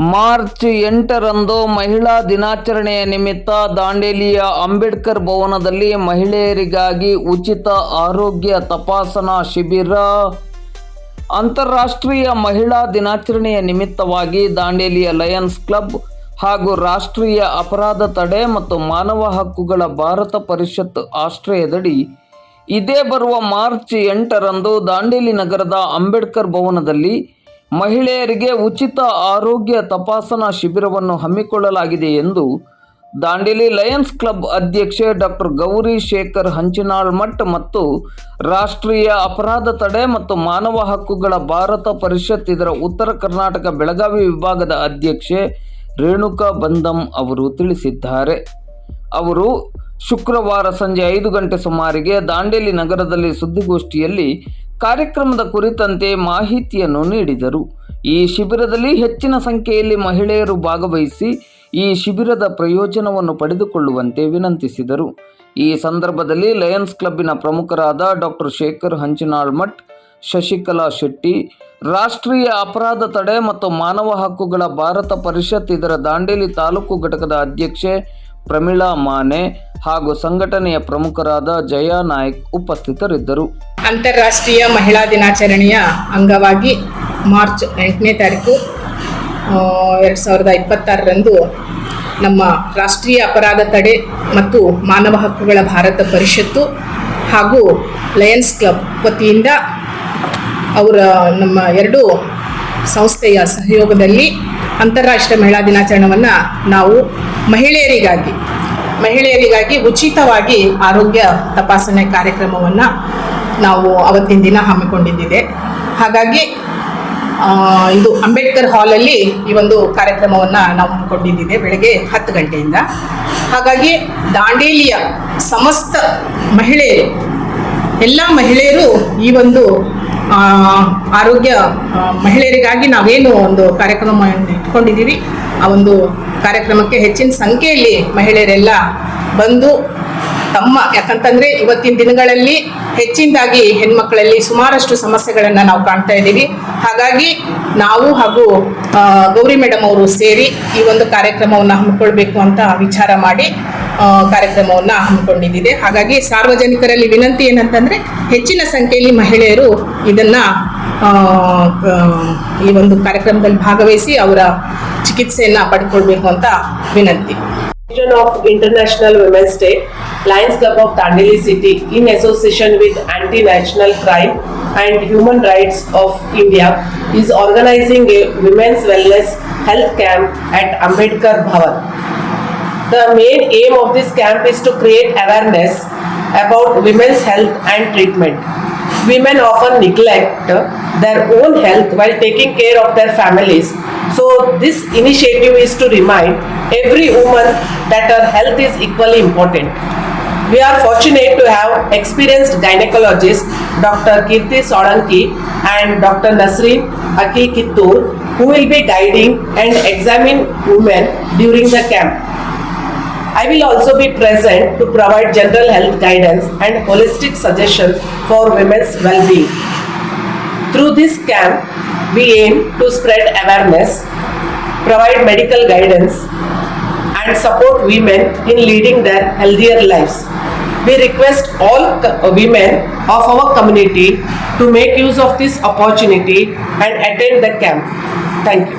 March 8ರಂದು ಮಹಿಳಾ ದಿನಾಚರಣೆಯ ನಿಮಿತ್ತ ದಾಂಡೇಲಿಯ ಅಂಬೇಡ್ಕರ್ ಭವನದಲ್ಲಿ ಮಹಿಳೆಯರಿಗಾಗಿ ಉಚಿತ ಆರೋಗ್ಯ ತಪಾಸಣಾ ಶಿಬಿರ. ಅಂತಾರಾಷ್ಟ್ರೀಯ ಮಹಿಳಾ ದಿನಾಚರಣೆಯ ನಿಮಿತ್ತವಾಗಿ ದಾಂಡೇಲಿಯ ಲಯನ್ಸ್ ಕ್ಲಬ್ ಹಾಗೂ ರಾಷ್ಟ್ರೀಯ ಅಪರಾಧ ತಡೆ ಮತ್ತು ಮಾನವ ಹಕ್ಕುಗಳ ಭಾರತ ಪರಿಷತ್ ಆಶ್ರಯದಡಿ ಇದೇ ಬರುವ ಮಾರ್ಚ್ 8ರಂದು ದಾಂಡೇಲಿ ನಗರದ ಅಂಬೇಡ್ಕರ್ ಭವನದಲ್ಲಿ ಮಹಿಳೆಯರಿಗೆ ಉಚಿತ ಆರೋಗ್ಯ ತಪಾಸಣಾ ಶಿಬಿರವನ್ನು ಹಮ್ಮಿಕೊಳ್ಳಲಾಗಿದೆ ಎಂದು ದಾಂಡೇಲಿ ಲಯನ್ಸ್ ಕ್ಲಬ್ ಅಧ್ಯಕ್ಷೆ ಡಾಕ್ಟರ್ ಗೌರಿ ಶೇಖರ್ ಹಂಚಿನಾಳ್ಮಠ್ ಮತ್ತು ರಾಷ್ಟ್ರೀಯ ಅಪರಾಧ ತಡೆ ಮತ್ತು ಮಾನವ ಹಕ್ಕುಗಳ ಭಾರತ ಪರಿಷತ್ ಇದರ ಉತ್ತರ ಕರ್ನಾಟಕ ಬೆಳಗಾವಿ ವಿಭಾಗದ ಅಧ್ಯಕ್ಷೆ ರೇಣುಕಾ ಬಂದಂ ಅವರು ತಿಳಿಸಿದ್ದಾರೆ. ಅವರು ಶುಕ್ರವಾರ ಸಂಜೆ 5 ಗಂಟೆ ಸುಮಾರಿಗೆ ದಾಂಡೇಲಿ ನಗರದಲ್ಲಿ ಸುದ್ದಿಗೋಷ್ಠಿಯಲ್ಲಿ ಕಾರ್ಯಕ್ರಮದ ಕುರಿತಂತೆ ಮಾಹಿತಿಯನ್ನು ನೀಡಿದರು. ಈ ಶಿಬಿರದಲ್ಲಿ ಹೆಚ್ಚಿನ ಸಂಖ್ಯೆಯಲ್ಲಿ ಮಹಿಳೆಯರು ಭಾಗವಹಿಸಿ ಈ ಶಿಬಿರದ ಪ್ರಯೋಜನವನ್ನು ಪಡೆದುಕೊಳ್ಳುವಂತೆ ವಿನಂತಿಸಿದರು. ಈ ಸಂದರ್ಭದಲ್ಲಿ ಲಯನ್ಸ್ ಕ್ಲಬ್ಬಿನ ಪ್ರಮುಖರಾದ ಡಾಕ್ಟರ್ ಶೇಖರ್ ಹಂಚಿನಾಳ್ಮಠ್, ಶಶಿಕಲಾ ಶೆಟ್ಟಿ, ರಾಷ್ಟ್ರೀಯ ಅಪರಾಧ ತಡೆ ಮತ್ತು ಮಾನವ ಹಕ್ಕುಗಳ ಭಾರತ ಪರಿಷತ್ ಇದರ ದಾಂಡೇಲಿ ತಾಲೂಕು ಘಟಕದ ಅಧ್ಯಕ್ಷೆ ಪ್ರಮೀಳಾ ಮಾನೆ ಹಾಗೂ ಸಂಘಟನೆಯ ಪ್ರಮುಖರಾದ ಜಯಾ ನಾಯ್ಕ್ ಉಪಸ್ಥಿತರಿದ್ದರು. ಅಂತಾರಾಷ್ಟ್ರೀಯ ಮಹಿಳಾ ದಿನಾಚರಣೆಯ ಅಂಗವಾಗಿ ಮಾರ್ಚ್ 8ನೇ ತಾರೀಕು 2026ರಂದು ನಮ್ಮ ರಾಷ್ಟ್ರೀಯ ಅಪರಾಧ ತಡೆ ಮತ್ತು ಮಾನವ ಹಕ್ಕುಗಳ ಭಾರತ ಪರಿಷತ್ತು ಹಾಗೂ ಲಯನ್ಸ್ ಕ್ಲಬ್ ವತಿಯಿಂದ ಅವರ ನಮ್ಮ ಎರಡು ಸಂಸ್ಥೆಯ ಸಹಯೋಗದಲ್ಲಿ ಅಂತಾರಾಷ್ಟ್ರೀಯ ಮಹಿಳಾ ದಿನಾಚರಣೆಯನ್ನು ನಾವು ಮಹಿಳೆಯರಿಗಾಗಿ ಉಚಿತವಾಗಿ ಆರೋಗ್ಯ ತಪಾಸಣೆ ಕಾರ್ಯಕ್ರಮವನ್ನು ನಾವು ಅವತ್ತಿನ ದಿನ ಹಮ್ಮಿಕೊಂಡಿದ್ದಿದೆ. ಹಾಗಾಗಿ ಇದು ಅಂಬೇಡ್ಕರ್ ಹಾಲಲ್ಲಿ ಈ ಒಂದು ಕಾರ್ಯಕ್ರಮವನ್ನು ನಾವು ಹಮ್ಮಿಕೊಂಡಿದ್ದಿದೆ ಬೆಳಗ್ಗೆ 10 ಗಂಟೆಯಿಂದ. ಹಾಗಾಗಿ ದಾಂಡೇಲಿಯ ಸಮಸ್ತ ಎಲ್ಲ ಮಹಿಳೆಯರು ಈ ಒಂದು ಆರೋಗ್ಯ ಮಹಿಳೆಯರಿಗಾಗಿ ನಾವೇನು ಒಂದು ಕಾರ್ಯಕ್ರಮ ಇಟ್ಕೊಂಡಿದ್ದೀವಿ ಆ ಒಂದು ಕಾರ್ಯಕ್ರಮಕ್ಕೆ ಹೆಚ್ಚಿನ ಸಂಖ್ಯೆಯಲ್ಲಿ ಮಹಿಳೆಯರೆಲ್ಲ ಬಂದು ಯಾಕಂತಂದರೆ ಇವತ್ತಿನ ದಿನಗಳಲ್ಲಿ ಹೆಚ್ಚಿನದಾಗಿ ಹೆಣ್ಮಕ್ಳಲ್ಲಿ ಸುಮಾರಷ್ಟು ಸಮಸ್ಯೆಗಳನ್ನು ನಾವು ಕಾಣ್ತಾ ಇದ್ದೀವಿ. ಹಾಗಾಗಿ ನಾವು ಹಾಗೂ ಗೌರಿ ಮೇಡಮ್ ಅವರು ಸೇರಿ ಈ ಒಂದು ಕಾರ್ಯಕ್ರಮವನ್ನು ಹಮ್ಮಿಕೊಳ್ಬೇಕು ಅಂತ ವಿಚಾರ ಮಾಡಿ ಕಾರ್ಯಕ್ರಮವನ್ನು ಹಮ್ಮಿಕೊಂಡಿದ್ದಿದೆ. ಹಾಗಾಗಿ ಸಾರ್ವಜನಿಕರಲ್ಲಿ ವಿನಂತಿ ಏನಂತಂದರೆ ಹೆಚ್ಚಿನ ಸಂಖ್ಯೆಯಲ್ಲಿ ಮಹಿಳೆಯರು ಇದನ್ನು ಈ ಒಂದು ಕಾರ್ಯಕ್ರಮದಲ್ಲಿ ಭಾಗವಹಿಸಿ ಅವರ ಚಿಕಿತ್ಸೆಯನ್ನು ಪಡ್ಕೊಳ್ಬೇಕು ಅಂತ ವಿನಂತಿ. Of International Women's Day, Lions Club of Dandeli City, in association with Anti-National Crime and Human Rights of India, is organizing a Women's Wellness Health Camp at Ambedkar Bhavan. The main aim of this camp is to create awareness about women's health and treatment. Women often neglect their own health while taking care of their families. So this initiative is to remind every woman that her health is equally important. We are fortunate to have experienced gynecologists Dr. Kirti Solanki and Dr. Nasreen Aki Kittur, who will be guiding and examining women during the camp. I will also be present to provide general health guidance and holistic suggestions for women's well-being. Through this camp, we aim to spread awareness, provide medical guidance, and support women in leading their healthier lives. We request all women of our community to make use of this opportunity and attend the camp. Thank you.